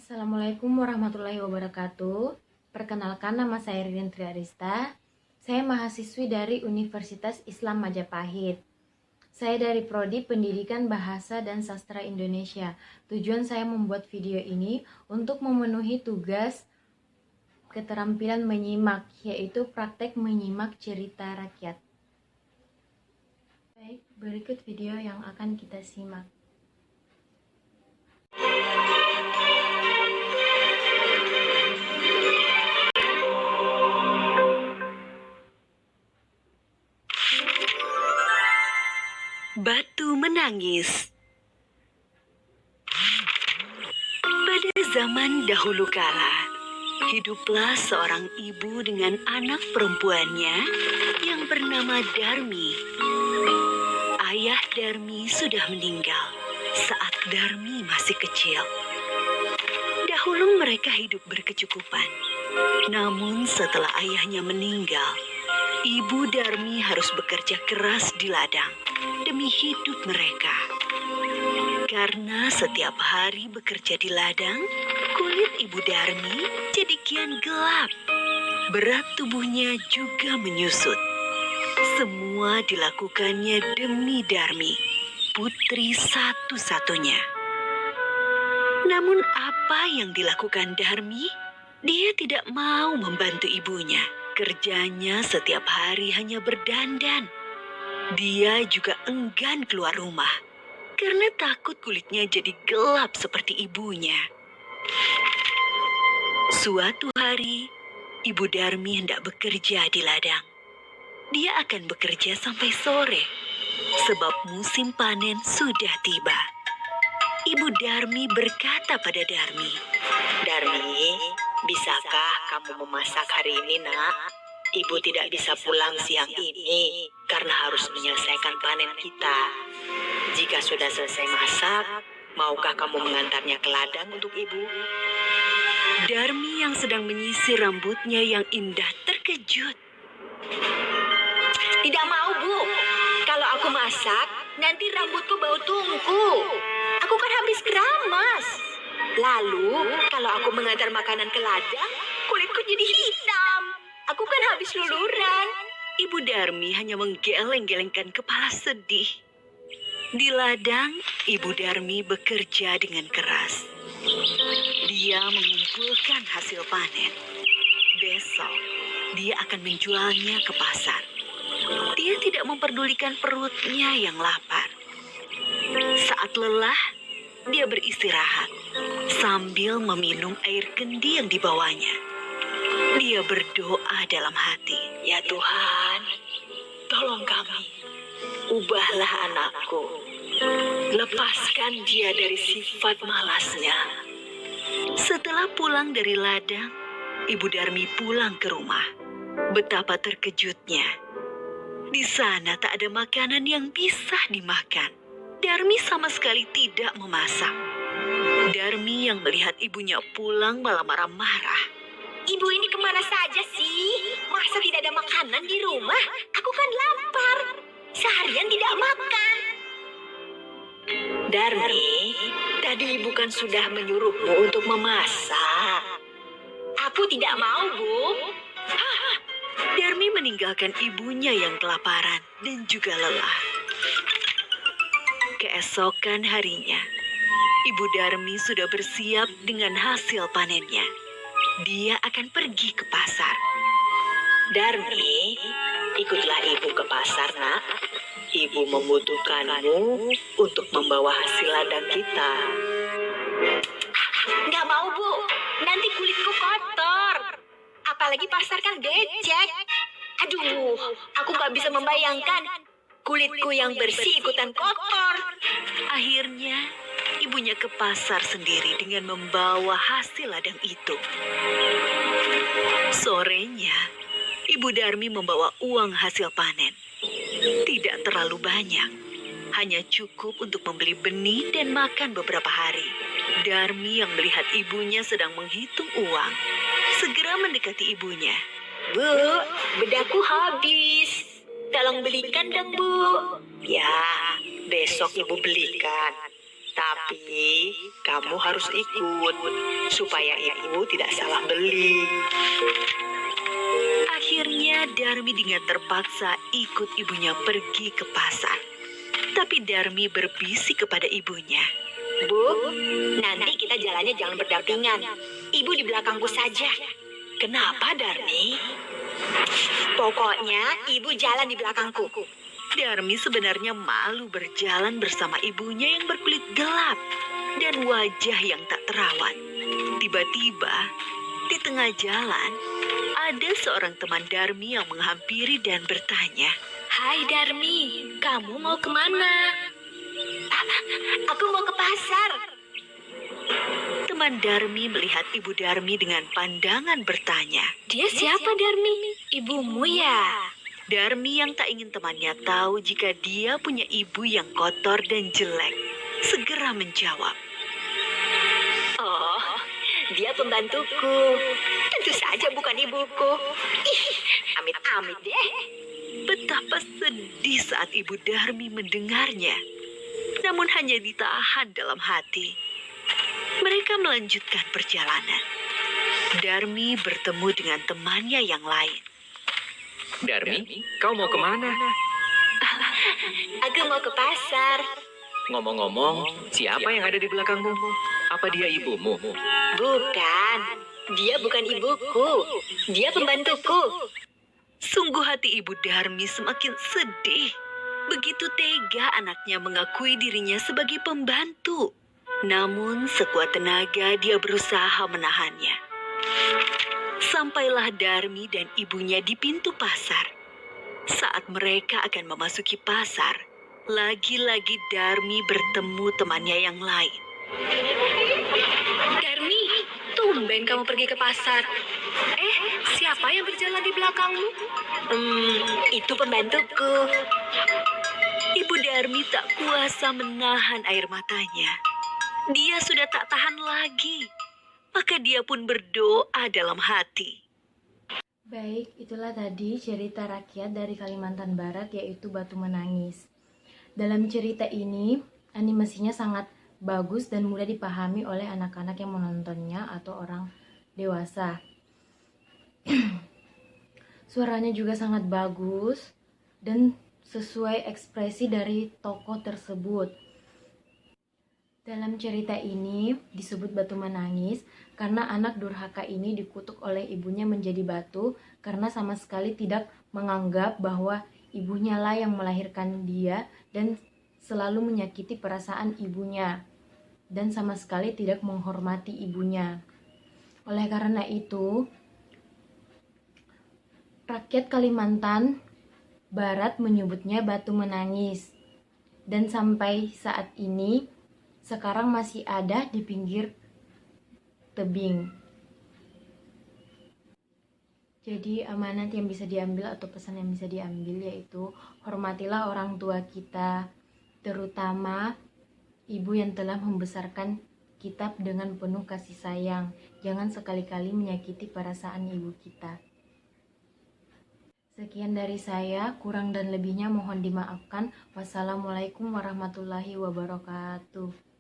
Assalamualaikum warahmatullahi wabarakatuh. Perkenalkan, nama saya Ririn Triarista. Saya mahasiswi dari Universitas Islam Majapahit. Saya dari Prodi Pendidikan Bahasa dan Sastra Indonesia. Tujuan saya membuat video ini untuk memenuhi tugas keterampilan menyimak, yaitu praktek menyimak cerita rakyat. Baik, berikut video yang akan kita simak. Batu menangis. Pada zaman dahulu kala, hiduplah seorang ibu dengan anak perempuannya yang bernama Darmi. Ayah Darmi sudah meninggal saat Darmi masih kecil. Dahulu mereka hidup berkecukupan. Namun setelah ayahnya meninggal, Ibu Darmi harus bekerja keras di ladang demi hidup mereka. Karena setiap hari bekerja di ladang, kulit Ibu Darmi jadi kian gelap. Berat tubuhnya juga menyusut. Semua dilakukannya demi Darmi, putri satu-satunya. Namun apa yang dilakukan Darmi? Dia tidak mau membantu ibunya. Kerjanya setiap hari hanya berdandan. Dia juga enggan keluar rumah karena takut kulitnya jadi gelap seperti ibunya. Suatu hari, Ibu Darmi hendak bekerja di ladang. Dia akan bekerja sampai sore sebab musim panen sudah tiba. Ibu Darmi berkata pada Darmi, Darmi, bisakah kamu memasak hari ini, nak? Ibu tidak bisa pulang siang ini karena harus menyelesaikan panen kita. Jika sudah selesai masak, maukah kamu mengantarnya ke ladang untuk ibu? Darmi yang sedang menyisir rambutnya yang indah terkejut. Tidak mau, Bu. Kalau aku masak, nanti rambutku bau tungku. Aku kan habis keramas. Lalu, kalau aku mengantar makanan ke ladang, kulitku jadi hitam. Aku kan habis luluran. Ibu Darmi hanya menggeleng-gelengkan kepala sedih. Di ladang, Ibu Darmi bekerja dengan keras. Dia mengumpulkan hasil panen. Besok, dia akan menjualnya ke pasar. Dia tidak memperdulikan perutnya yang lapar. Saat lelah, dia beristirahat sambil meminum air kendi yang dibawanya. Dia berdoa dalam hati, Ya Tuhan, tolong kami. Ubahlah anakku. Lepaskan dia dari sifat malasnya. Setelah pulang dari ladang, Ibu Darmi pulang ke rumah. Betapa terkejutnya. Di sana tak ada makanan yang bisa dimakan. Darmi sama sekali tidak memasak. Darmi yang melihat ibunya pulang malah marah-marah. Ibu ini kemana saja sih? Masa tidak ada makanan di rumah? Aku kan lapar. Seharian tidak makan. Darmi, tadi ibu kan sudah menyuruhmu untuk memasak. Aku tidak mau, Bu. Darmi meninggalkan ibunya yang kelaparan dan juga lelah. Keesokan harinya, Ibu Darmi sudah bersiap dengan hasil panennya. Dia akan pergi ke pasar. Darmi, ikutlah ibu ke pasar, nak. Ibu membutuhkanmu untuk membawa hasil ladang kita. Nggak mau, Bu. Nanti kulitku kotor. Apalagi pasar kan becek. Aduh, aku nggak bisa membayangkan. Kulitku yang bersih ikutan kotor. Akhirnya, ibunya ke pasar sendiri dengan membawa hasil ladang itu. Sorenya, Ibu Darmi membawa uang hasil panen. Tidak terlalu banyak, hanya cukup untuk membeli benih dan makan beberapa hari. Darmi yang melihat ibunya sedang menghitung uang, segera mendekati ibunya. Bu, bedaku habis. Tolong belikan dong, Bu. Ya, besok ibu belikan. Tapi kamu harus ikut supaya ibu tidak salah beli. Akhirnya Darmi dengan terpaksa ikut ibunya pergi ke pasar. Tapi Darmi berbisik kepada ibunya. Bu, nanti kita jalannya jangan berdampingan. Ibu di belakangku saja. Kenapa Darmi? Pokoknya ibu jalan di belakangku. Darmi sebenarnya malu berjalan bersama ibunya yang berkulit gelap dan wajah yang tak terawat. Tiba-tiba, di tengah jalan, ada seorang teman Darmi yang menghampiri dan bertanya. Hai Darmi, kamu mau kemana? Aku mau ke pasar. Teman Darmi melihat ibu Darmi dengan pandangan bertanya. Dia siapa Darmi? Ibumu ya? Darmi yang tak ingin temannya tahu jika dia punya ibu yang kotor dan jelek, segera menjawab. Oh, dia pembantuku. Tentu saja bukan ibuku. Ih, amit-amit deh. Betapa sedih saat ibu Darmi mendengarnya. Namun hanya ditahan dalam hati. Mereka melanjutkan perjalanan. Darmi bertemu dengan temannya yang lain. Darmi, kau mau kemana? Aku mau ke pasar. Ngomong-ngomong, siapa yang ada di belakangmu? Apa dia ibumu? Bukan. Dia bukan ibuku. Dia pembantuku. Sungguh hati ibu Darmi semakin sedih. Begitu tega anaknya mengakui dirinya sebagai pembantu. Namun sekuat tenaga dia berusaha menahannya. Sampailah Darmi dan ibunya di pintu pasar. Saat mereka akan memasuki pasar, lagi-lagi Darmi bertemu temannya yang lain. Darmi, tumben kamu pergi ke pasar. Siapa yang berjalan di belakangmu? Itu pembantuku. Ibu Darmi tak kuasa menahan air matanya. Dia sudah tak tahan lagi. Maka dia pun berdoa dalam hati. Baik, itulah tadi cerita rakyat dari Kalimantan Barat yaitu Batu Menangis. Dalam cerita ini, animasinya sangat bagus dan mudah dipahami oleh anak-anak yang menontonnya atau orang dewasa. Suaranya juga sangat bagus dan sesuai ekspresi dari tokoh tersebut. Dalam cerita ini disebut Batu Menangis karena anak durhaka ini dikutuk oleh ibunya menjadi batu karena sama sekali tidak menganggap bahwa ibunya lah yang melahirkan dia dan selalu menyakiti perasaan ibunya dan sama sekali tidak menghormati ibunya. Oleh karena itu, rakyat Kalimantan Barat menyebutnya Batu Menangis dan sampai saat ini sekarang masih ada di pinggir tebing. Jadi amanat yang bisa diambil atau pesan yang bisa diambil yaitu hormatilah orang tua kita, terutama ibu yang telah membesarkan kita dengan penuh kasih sayang. Jangan sekali-kali menyakiti perasaan ibu kita. Sekian dari saya, kurang dan lebihnya mohon dimaafkan. Wassalamualaikum warahmatullahi wabarakatuh.